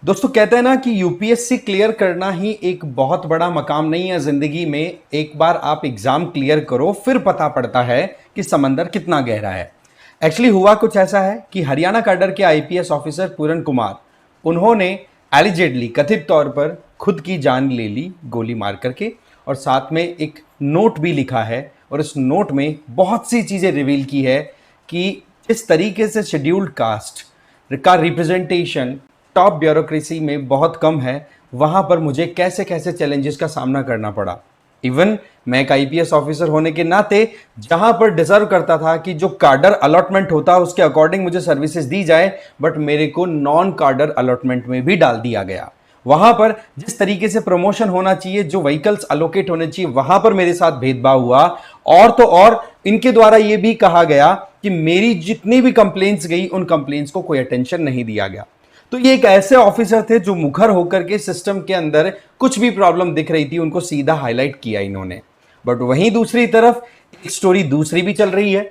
दोस्तों कहते हैं ना कि यूपीएससी क्लियर करना ही एक बहुत बड़ा मकाम नहीं है जिंदगी में। एक बार आप एग्जाम क्लियर करो फिर पता पड़ता है कि समंदर कितना गहरा है। एक्चुअली हुआ कुछ ऐसा है कि हरियाणा कैडर के आईपीएस ऑफिसर पूरन कुमार, उन्होंने एलिजेडली कथित तौर पर खुद की जान ले ली गोली मार करके, और साथ में एक नोट भी लिखा है और उस नोट में बहुत सी चीजें रिवील की है कि जिस तरीके से शेड्यूल्ड कास्ट का रिप्रेजेंटेशन टॉप ब्यूरोक्रेसी में बहुत कम है, वहां पर मुझे कैसे कैसे चैलेंजेस का सामना करना पड़ा। इवन मैं एक आईपीएस ऑफिसर होने के नाते जहां पर डिजर्व करता था कि जो कार्डर अलॉटमेंट होता है उसके अकॉर्डिंग मुझे सर्विसेज दी जाए, बट मेरे को नॉन कार्डर अलॉटमेंट में भी डाल दिया गया। वहां पर जिस तरीके से प्रमोशन होना चाहिए, जो व्हीकल्स अलोकेट होने चाहिए, वहां पर मेरे साथ भेदभाव हुआ। और तो और इनके द्वारा यह भी कहा गया कि मेरी जितनी भी कंप्लेंट्स गई उन कंप्लेंट्स को कोई अटेंशन नहीं दिया गया। तो ये एक ऐसे ऑफिसर थे जो मुखर होकर के सिस्टम के अंदर कुछ भी प्रॉब्लम दिख रही थी उनको सीधा हाईलाइट किया इन्होंने। बट वहीं दूसरी तरफ एक स्टोरी दूसरी भी चल रही है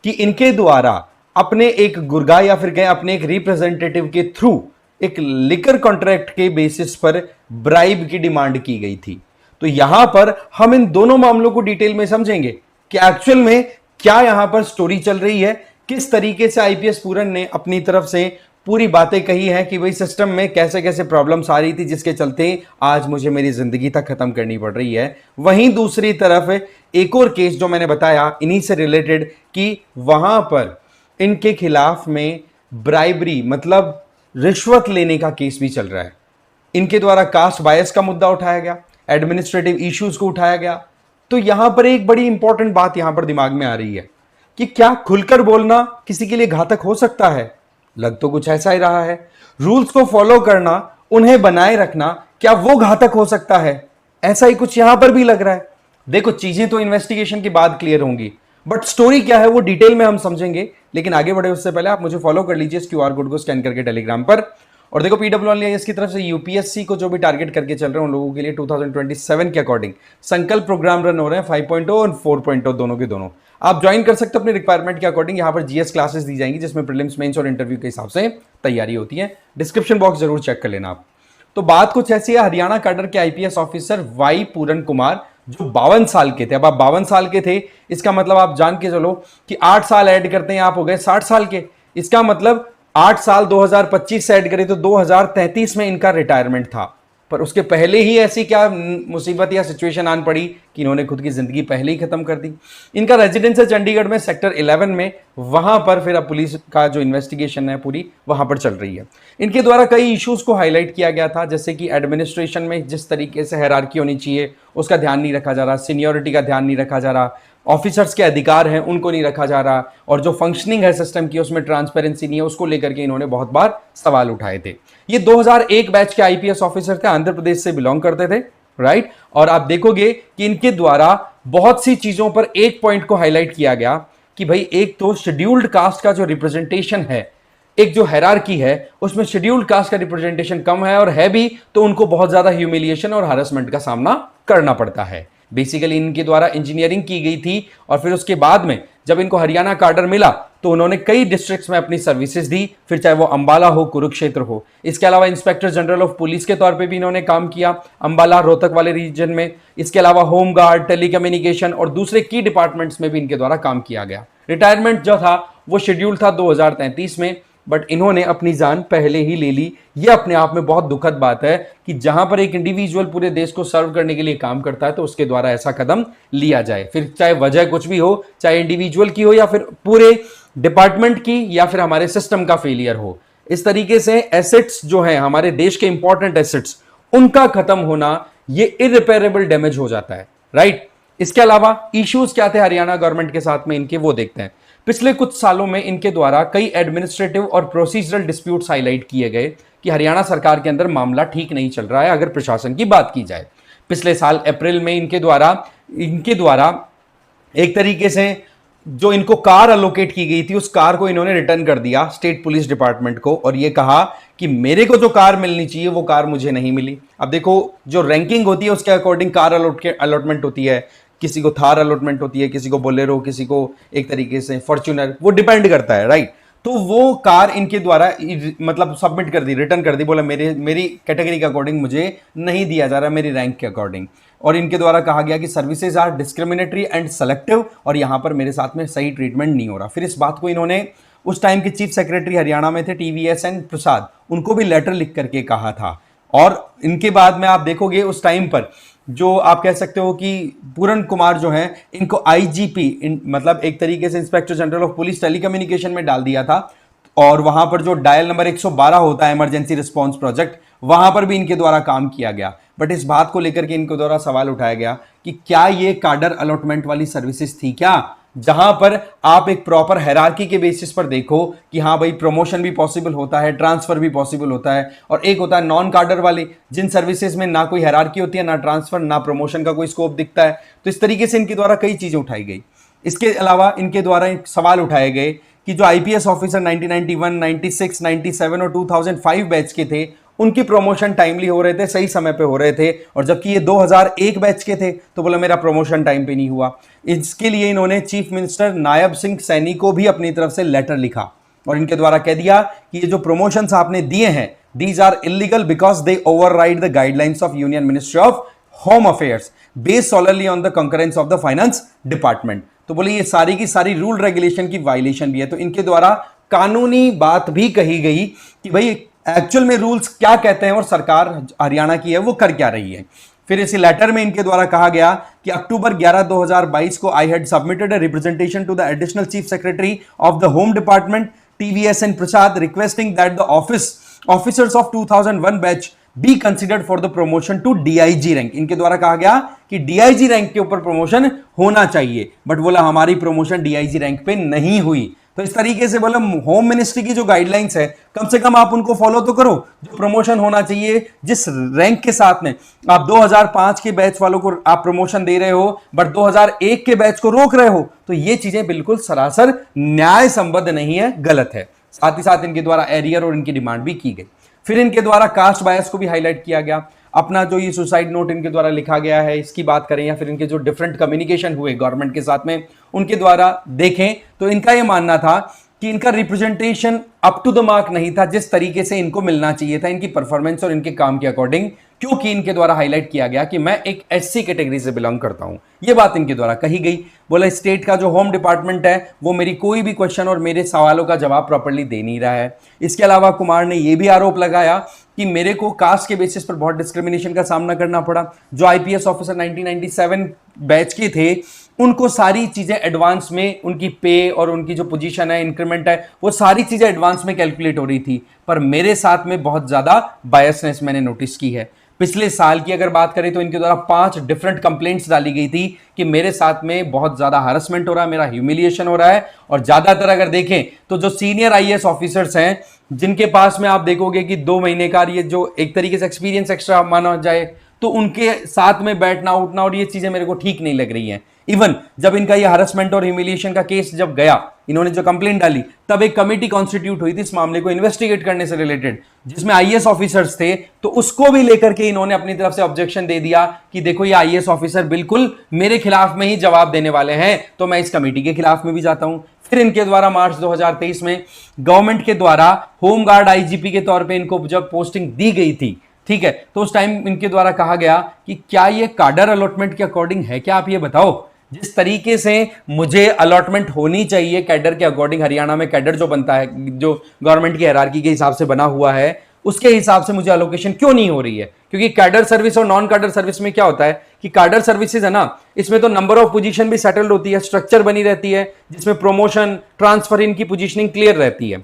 कि इनके द्वारा अपने एक गुर्गा या फिर कहें अपने एक रिप्रेजेंटेटिव के थ्रू एक लिकर कॉन्ट्रैक्ट के बेसिस पर ब्राइब की डिमांड की गई थी। तो यहां पर हम इन दोनों मामलों को डिटेल में समझेंगे कि एक्चुअल में क्या यहां पर स्टोरी चल रही है, किस तरीके से आईपीएस पूरन ने अपनी तरफ से पूरी बातें कही है कि भाई सिस्टम में कैसे कैसे प्रॉब्लम्स आ रही थी जिसके चलते आज मुझे मेरी जिंदगी तक खत्म करनी पड़ रही है। वहीं दूसरी तरफ एक और केस जो मैंने बताया इन्हीं से रिलेटेड कि वहां पर इनके खिलाफ में ब्राइबरी मतलब रिश्वत लेने का केस भी चल रहा है। इनके द्वारा कास्ट बायस का मुद्दा उठाया गया, एडमिनिस्ट्रेटिव इश्यूज को उठाया गया। तो यहां पर एक बड़ी इंपॉर्टेंट बात यहां पर दिमाग में आ रही है कि क्या खुलकर बोलना किसी के लिए घातक हो सकता है? लग तो कुछ ऐसा ही रहा है। रूल्स को फॉलो करना, उन्हें बनाए रखना, क्या वो घातक हो सकता है? ऐसा ही कुछ यहां पर भी लग रहा है। देखो, चीजें तो इन्वेस्टिगेशन के बाद क्लियर होंगी, बट स्टोरी क्या है वो डिटेल में हम समझेंगे। लेकिन आगे बढ़े उससे पहले आप मुझे फॉलो कर लीजिए इस क्यूआर कोड को स्कैन करके टेलीग्राम पर। और देखो, पीडब्ल्यूआईएस की तरफ से यूपीएससी को जो भी टारगेट करके चल रहे हैं उन लोगों के लिए 2027 के अकॉर्डिंग संकल्प प्रोग्राम रन हो रहे हैं 5.0 और 4.0 दोनों के दोनों। आप ज्वाइन कर सकते हो अपनी रिक्वायरमेंट के अकॉर्डिंग। यहां पर जीएस क्लासेस दी जाएंगी जिसमें प्रीलिम्स, मेंस और इंटरव्यू के हिसाब से तैयारी होती है। डिस्क्रिप्शन बॉक्स जरूर चेक कर लेना आप। तो बात कुछ ऐसी है, हरियाणा कैडर के आईपीएस ऑफिसर वाई पूरन कुमार जो 52 साल के थे। अब आप 52 साल के थे, इसका मतलब आप जान के चलो कि 8 साल ऐड करते हैं आप हो गए 60 साल के। इसका मतलब 8 साल 2025 से ऐड करें तो 2033 में इनका रिटायरमेंट था। पर उसके पहले ही ऐसी क्या मुसीबत या सिचुएशन आन पड़ी कि इन्होंने खुद की जिंदगी पहले ही खत्म कर दी। इनका रेजिडेंस है चंडीगढ़ में सेक्टर 11 में। वहां पर फिर अब पुलिस का जो इन्वेस्टिगेशन है पूरी वहां पर चल रही है। इनके द्वारा कई इश्यूज को हाईलाइट किया गया था, जैसे कि एडमिनिस्ट्रेशन में जिस तरीके से हायरार्की होनी चाहिए उसका ध्यान नहीं रखा जा रहा, सीनियोरिटी का ध्यान नहीं रखा जा रहा, ऑफिसर्स के अधिकार हैं उनको नहीं रखा जा रहा, और जो फंक्शनिंग है सिस्टम की उसमें ट्रांसपेरेंसी नहीं है, उसको लेकर के इन्होंने बहुत बार सवाल उठाए थे। ये 2001 बैच के आईपीएस ऑफिसर थे, आंध्र प्रदेश से बिलोंग करते थे, राइट। और आप देखोगे कि इनके द्वारा बहुत सी चीजों पर एक पॉइंट को हाईलाइट किया गया कि भाई एक तो शेड्यूल्ड कास्ट का जो रिप्रेजेंटेशन है, एक जो हायरार्की है उसमें शेड्यूल्ड कास्ट का रिप्रेजेंटेशन कम है, और है भी तो उनको बहुत ज्यादा ह्यूमिलिएशन और हैरेसमेंट का सामना करना पड़ता है। बेसिकली इनके द्वारा इंजीनियरिंग की गई थी और फिर उसके बाद में जब इनको हरियाणा कार्डर मिला तो उन्होंने कई डिस्ट्रिक्ट्स में अपनी सर्विसेज दी, फिर चाहे वो अंबाला हो, कुरुक्षेत्र हो। इसके अलावा इंस्पेक्टर जनरल ऑफ पुलिस के तौर पे भी इन्होंने काम किया अंबाला रोहतक वाले रीजन में। इसके अलावा होम गार्ड, टेलीकम्युनिकेशन और दूसरे की डिपार्टमेंट्स में भी इनके द्वारा काम किया गया। रिटायरमेंट जो था वो शेड्यूल था 2033 में, बट इन्होंने अपनी जान पहले ही ले ली। यह अपने आप में बहुत दुखद बात है कि जहां पर एक इंडिविजुअल पूरे देश को सर्व करने के लिए काम करता है तो उसके द्वारा ऐसा कदम लिया जाए, फिर चाहे वजह कुछ भी हो, चाहे इंडिविजुअल की हो या फिर पूरे डिपार्टमेंट की या फिर हमारे सिस्टम का फेलियर हो। इस तरीके से एसेट्स जो है हमारे देश के इंपॉर्टेंट एसेट्स, उनका खत्म होना ये इरिपेरेबल डैमेज हो जाता है, राइट। इसके अलावा इश्यूज क्या थे हरियाणा गवर्नमेंट के साथ में इनके, वो देखते हैं। पिछले कुछ सालों में इनके द्वारा कई एडमिनिस्ट्रेटिव और प्रोसीजरल डिस्प्यूट्स हाईलाइट किए गए कि हरियाणा सरकार के अंदर मामला ठीक नहीं चल रहा है अगर प्रशासन की बात की जाए। पिछले साल अप्रैल में इनके द्वारा एक तरीके से जो इनको कार अलोकेट की गई थी उस कार को इन्होंने रिटर्न कर दिया स्टेट पुलिस डिपार्टमेंट को, और ये कहा कि मेरे को जो कार मिलनी चाहिए वो कार मुझे नहीं मिली। अब देखो, जो रैंकिंग होती है उसके अकॉर्डिंग कार अलॉटमेंट होती है। किसी को थार अलॉटमेंट होती है, किसी को बोलेरो, किसी को एक तरीके से फॉर्च्यूनर, वो डिपेंड करता है, राइट। तो वो कार इनके द्वारा मतलब सबमिट कर दी, रिटर्न कर दी, बोला मेरी कैटेगरी के अकॉर्डिंग मुझे नहीं दिया जा रहा, मेरी रैंक के अकॉर्डिंग। और इनके द्वारा कहा गया कि services are discriminatory and selective, और यहां पर मेरे साथ में सही ट्रीटमेंट नहीं हो रहा। फिर इस बात को इन्होंने उस टाइम के चीफ सेक्रेटरी हरियाणा में थे टीवीएस एंड प्रसाद, उनको भी लेटर लिख करके कहा था। और इनके बाद में आप देखोगे उस टाइम पर जो आप कह सकते हो कि पूरन कुमार जो हैं, इनको आईजीपी मतलब एक तरीके से inspector general of police telecommunication में डाल दिया था। और वहां पर जो डायल नंबर 112 होता है इमरजेंसी रिस्पांस प्रोजेक्ट, वहां पर भी इनके द्वारा काम किया गया। बट इस बात को लेकर के इनके द्वारा सवाल उठाया गया कि क्या ये कार्डर अलॉटमेंट वाली सर्विसेज थी क्या, जहां पर आप एक प्रॉपर हायरार्की के बेसिस पर देखो कि हाँ भाई प्रमोशन भी पॉसिबल होता है, ट्रांसफर भी पॉसिबल होता है, और एक होता है नॉन कार्डर वाले जिन सर्विसेज में ना कोई हायरार्की होती है, ना ट्रांसफर, ना प्रमोशन का कोई स्कोप दिखता है। तो इस तरीके से इनके द्वारा कई चीजें उठाई गई। इसके अलावा इनके द्वारा एक सवाल उठाए गए कि जो आईपीएस ऑफिसर 1991, 96, 97 और 2005 बैच के थे, उनकी प्रमोशन टाइमली हो रहे थे, सही समय पे हो रहे थे, और जबकि ये 2001 बैच के थे तो बोला मेरा प्रमोशन टाइम पे नहीं हुआ। इसके लिए इन्होंने चीफ मिनिस्टर नायब सिंह सैनी को भी अपनी तरफ से लेटर लिखा और इनके द्वारा कह दिया कि ये जो प्रमोशंस आपने दिए हैं, these are illegal because they override the guidelines of union ministry of home affairs based solely on the concurrence of the finance department. तो बोले ये सारी की सारी रूल रेगुलेशन की वायलेशन भी है। तो इनके द्वारा कानूनी बात भी कही गई कि भाई एक्चुअल में रूल्स क्या कहते हैं और सरकार हरियाणा की है वो कर क्या रही है। फिर इसी लेटर में इनके द्वारा कहा गया कि अक्टूबर 11 2022 को I had submitted a representation to the additional chief secretary of the home department TVS and Prasad requesting that the officers of 2001 batch be considered for the promotion to DIG rank. इनके द्वारा कहा गया कि डीआईजी रैंक के ऊपर promotion होना चाहिए, but बोला हमारी प्रमोशन डीआईजी रैंक पे नहीं हुई। तो इस तरीके से बोला होम मिनिस्ट्री की जो गाइडलाइंस है कम से कम आप उनको फॉलो तो करो, जो प्रमोशन होना चाहिए जिस रैंक के साथ में आप 2005 के बैच वालों को आप प्रमोशन दे रहे हो बट 2001 के बैच को रोक रहे हो, तो ये चीजें बिल्कुल सरासर न्याय संबद्ध नहीं है, गलत है। साथ ही साथ इनके द्वारा एरियर और इनकी डिमांड भी की गई। फिर इनके द्वारा कास्ट बायस को भी हाईलाइट किया गया। अपना जो ये सुसाइड नोट इनके द्वारा लिखा गया है इसकी बात करें, या फिर इनके जो डिफरेंट कम्युनिकेशन हुए गवर्नमेंट के साथ में उनके द्वारा देखें, तो इनका यह मानना था कि इनका representation up to the mark नहीं था जिस तरीके से इनको मिलना चाहिए था इनकी परफॉर्मेंस और इनके काम के अकॉर्डिंग, क्योंकि इनके द्वारा हाईलाइट किया गया कि मैं एक एससी कैटेगरी से बिलोंग करता हूं। यह बात इनके द्वारा कही गई। बोला स्टेट का जो होम डिपार्टमेंट है वो मेरी कोई भी क्वेश्चन और मेरे सवालों का जवाब प्रॉपर्ली दे नहीं रहा है। इसके अलावा कुमार ने यह भी आरोप लगाया कि मेरे को कास्ट के बेसिस पर बहुत डिस्क्रिमिनेशन का सामना करना पड़ा। जो आईपीएस ऑफिसर 1997 बैच के थे उनको सारी चीजें एडवांस में, उनकी पे और उनकी जो पोजीशन है, इंक्रीमेंट है, वो सारी चीजें एडवांस में कैलकुलेट हो रही थी, पर मेरे साथ में बहुत ज्यादा बायसनेस मैंने नोटिस की है। पिछले साल की अगर बात करें तो इनके द्वारा 5 डिफरेंट कंप्लेंट्स डाली गई थी कि मेरे साथ में बहुत ज्यादा हरासमेंट हो रहा है, मेरा ह्यूमिलिएशन हो रहा है। और ज्यादातर अगर देखें तो जो सीनियर आईएएस ऑफिसर्स हैं जिनके पास में आप देखोगे कि 2 महीने का ये जो एक तरीके से एक्सपीरियंस एक्स्ट्रा माना जाए, तो उनके साथ में बैठना उठना और ये चीजें मेरे को ठीक नहीं लग रही हैं। इवन जब इनका ये हरासमेंट और ह्यूमिलिएशन का केस जब गया, इन्होंने जो कंप्लेंट डाली, तब एक कमेटी कॉन्स्टिट्यूट हुई थी इस मामले को इन्वेस्टिगेट करने से रिलेटेड, जिसमें आईएएस ऑफिसर्स थे। तो उसको भी लेकर के इन्होंने अपनी तरफ से ऑब्जेक्शन दे दिया कि देखो ये आईएएस ऑफिसर बिल्कुल मेरे खिलाफ में ही जवाब देने वाले हैं, तो मैं इस कमेटी के खिलाफ में भी जाता हूं। फिर इनके द्वारा मार्च 2023 में गवर्नमेंट के द्वारा होमगार्ड आईजीपी के तौर पर इनको जब पोस्टिंग दी गई थी, ठीक है, तो उस टाइम इनके द्वारा कहा गया कि क्या ये कार्डर अलॉटमेंट के अकॉर्डिंग है क्या, आप ये बताओ। जिस तरीके से मुझे अलॉटमेंट होनी चाहिए कैडर के अकॉर्डिंग, हरियाणा में कैडर जो बनता है, जो गवर्नमेंट की हायरार्की के हिसाब से बना हुआ है, उसके हिसाब से मुझे अलोकेशन क्यों नहीं हो रही है। क्योंकि कैडर सर्विस और नॉन कैडर सर्विस में क्या होता है कि कैडर सर्विसेज है ना, इसमें तो नंबर ऑफ पोजीशन भी सेटल्ड होती है, स्ट्रक्चर बनी रहती है जिसमें प्रमोशन ट्रांसफर इनकी पोजीशनिंग क्लियर रहती है।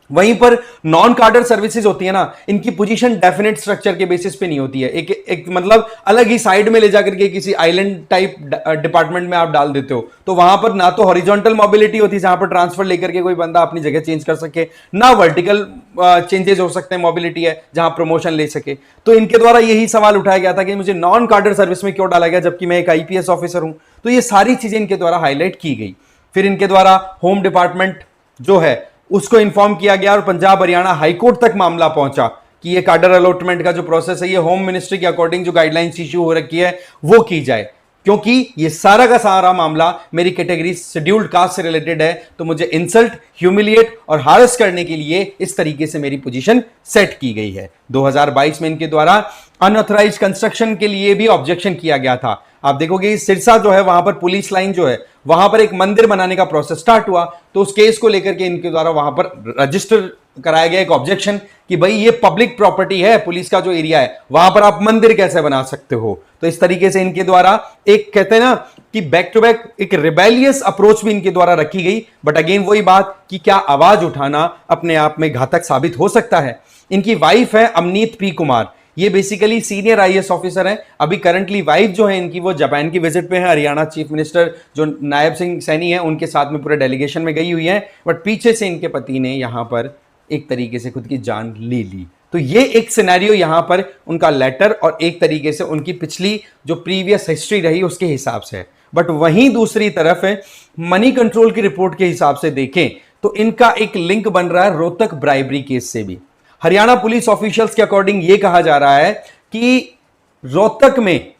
वहीं पर नॉन कार्डर सर्विसेज होती है ना, इनकी पोजीशन डेफिनेट स्ट्रक्चर के बेसिस पे नहीं होती है, एक मतलब अलग ही साइड में ले जाकर के किसी आइलैंड टाइप डिपार्टमेंट में आप डाल देते हो, तो वहां पर ना तो हॉरिजॉन्टल मोबिलिटी होती है जहां पर ट्रांसफर लेकर के कोई बंदा अपनी जगह चेंज कर सके, ना वर्टिकल चेंजेस हो सकते हैं, मोबिलिटी है जहां प्रमोशन ले सके। तो इनके द्वारा यही सवाल उठाया गया था कि मुझे नॉन कार्डर सर्विस में क्यों डाला गया जबकि मैं एक आईपीएस ऑफिसर हूं। तो ये सारी चीजें इनके द्वारा हाईलाइट की गई। फिर इनके द्वारा होम डिपार्टमेंट जो है उसको इन्फॉर्म किया गया और पंजाब हरियाणा हाईकोर्ट तक मामला पहुंचा कि ये कार्डर अलॉटमेंट का जो प्रोसेस है ये होम मिनिस्ट्री के अकॉर्डिंग जो गाइडलाइंस इश्यू हो रखी है वो की जाए। क्योंकि ये सारा का सारा मामला मेरी कैटेगरी शेड्यूल्ड कास्ट से रिलेटेड है, तो मुझे इंसल्ट, ह्यूमिलिएट और हारस करने के लिए इस तरीके से मेरी पोजीशन सेट की गई है। 2022 में इनके द्वारा अनऑथराइज्ड कंस्ट्रक्शन के लिए भी ऑब्जेक्शन किया गया था। आप देखोगे सिरसा जो है वहां पर पुलिस लाइन जो है वहां पर एक मंदिर बनाने का प्रोसेस स्टार्ट हुआ, तो उस केस को लेकर के इनके द्वारा वहां पर रजिस्टर कराया गया एक ऑब्जेक्शन कि भाई ये पब्लिक प्रॉपर्टी है, पुलिस का जो एरिया है वहां पर आप मंदिर कैसे बना सकते हो। तो इस तरीके से इनके द्वारा एक कहते हैं ना कि बैक टू बैक एक रिबेलियस अप्रोच भी इनके द्वारा रखी गई। बट अगेन वही बात कि क्या आवाज उठाना अपने आप में घातक साबित हो सकता है। इनकी वाइफ है अमनीत पी कुमार, ये बेसिकली सीनियर आईएएस ऑफिसर हैं। अभी करंटली वाइफ जो है इनकी वो जापान की विजिट पे है। हरियाणा चीफ मिनिस्टर जो नायब सिंह सैनी है उनके साथ में पूरे डेलीगेशन में गई हुई है, बट पीछे से इनके पति ने यहां पर एक तरीके से खुद की जान ले ली। तो ये एक सिनेरियो यहां पर उनका लेटर और एक तरीके से उनकी पिछली जो प्रीवियस हिस्ट्री रही उसके हिसाब से है। बट वहीं दूसरी तरफ है मनी कंट्रोल की रिपोर्ट के हिसाब से देखें तो इनका एक लिंक बन रहा है रोहतक ब्राइबरी केस से भी। हरियाणा पुलिस ऑफिशियल्स के अकॉर्डिंग यह कहा जा रहा है कि रोहतक में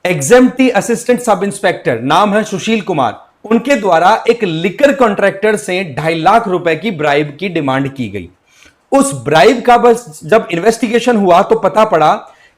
एग्जेम्प्टी असिस्टेंट सब इंस्पेक्टर नाम है सुशील कुमार, उनके द्वारा एक लिकर कॉन्ट्रैक्टर से 2.5 लाख रुपए की ब्राइब की डिमांड की गई। उस ब्राइब का बस जब इन्वेस्टिगेशन हुआ तो पता पड़ा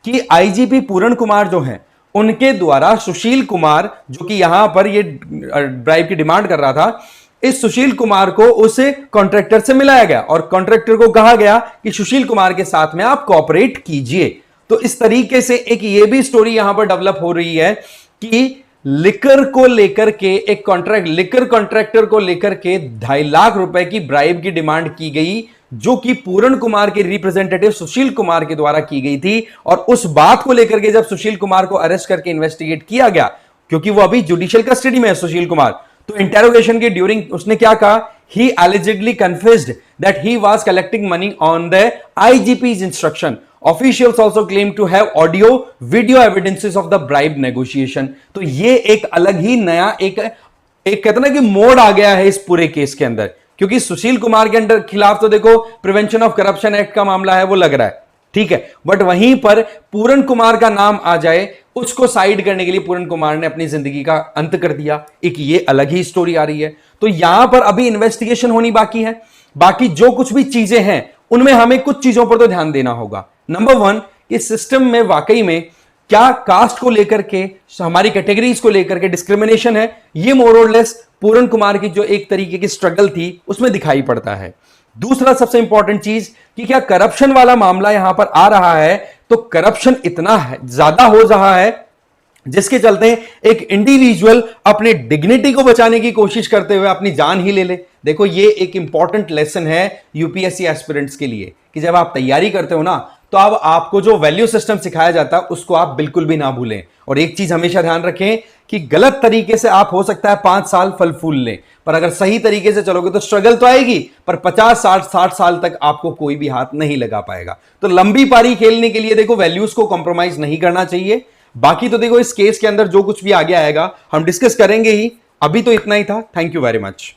कि आईजीपी पूरण कुमार जो हैं उनके द्वारा सुशील कुमार जो कि यहां पर ये ब्राइब की डिमांड कर रहा था, इस सुशील कुमार को उस कॉन्ट्रैक्टर से मिलाया गया और कॉन्ट्रैक्टर को कहा गया कि सुशील कुमार के साथ में आप कोऑपरेट कीजिए। तो इस तरीके से एक ये भी स्टोरी यहां पर डेवलप हो रही है कि लिकर को लेकर के एक लिकर कॉन्ट्रैक्टर को लेकर के 2.5 लाख रुपए की ब्राइब की डिमांड की गई, जो कि पूरण कुमार के रिप्रेजेंटेटिव सुशील कुमार के द्वारा की गई थी। और उस बात को लेकर के जब सुशील कुमार को अरेस्ट करके इन्वेस्टिगेट किया गया, क्योंकि वो अभी जुडिशियल कस्टडी में है सुशील कुमार, तो इंटेरोगेशन के ड्यूरिंग उसने क्या कहा, he allegedly confessed that he was collecting money on the IGP's instruction. Officials also claim to have audio video evidences of the bribe negotiation. तो ये एक अलग ही नया एक कहते ना कि मोड़ आ गया है इस पूरे केस के अंदर, क्योंकि सुशील कुमार के अंदर खिलाफ तो देखो प्रिवेंशन ऑफ करप्शन एक्ट का मामला है वो लग रहा है, ठीक है, बट वहीं पर पूरण कुमार का नाम आ जाए उसको साइड करने के लिए पूरण कुमार ने अपनी जिंदगी का अंत कर दिया। एक ये अलग ही स्टोरी आ रही है। तो यहां पर अभी इन्वेस्टिगेशन होनी बाकी है। बाकी जो कुछ भी चीजें हैं उनमें हमें कुछ चीजों पर तो ध्यान देना होगा। नंबर 1, इस सिस्टम में वाकई में क्या कास्ट को लेकर के, हमारी कैटेगरीज को लेकर के डिस्क्रिमिनेशन है, ये मोर और लेस पूरण कुमार की जो एक तरीके की स्ट्रगल थी उसमें दिखाई पड़ता है। दूसरा सबसे इंपॉर्टेंट चीज कि क्या करप्शन वाला मामला यहां पर आ रहा है, तो करप्शन इतना ज्यादा हो रहा है जिसके चलते एक इंडिविजुअल अपने डिग्निटी को बचाने की कोशिश करते हुए अपनी जान ही ले ले। देखो ये एक इंपॉर्टेंट लेसन है यूपीएससी एस्पिरेंट्स के लिए कि जब आप तैयारी करते हो ना तो अब आपको जो वैल्यू सिस्टम सिखाया जाता है उसको आप बिल्कुल भी ना भूलें। और एक चीज हमेशा ध्यान रखें कि गलत तरीके से आप हो सकता है 5 साल फल फूल लें, पर अगर सही तरीके से चलोगे तो स्ट्रगल तो आएगी, पर 50 60 साल तक आपको कोई भी हाथ नहीं लगा पाएगा। तो लंबी पारी खेलने के लिए देखो वैल्यूज को कॉम्प्रोमाइज नहीं करना चाहिए। बाकी तो देखो इस केस के अंदर जो कुछ भी आगे आएगा हम डिस्कस करेंगे ही। अभी तो इतना ही था। Thank you very much.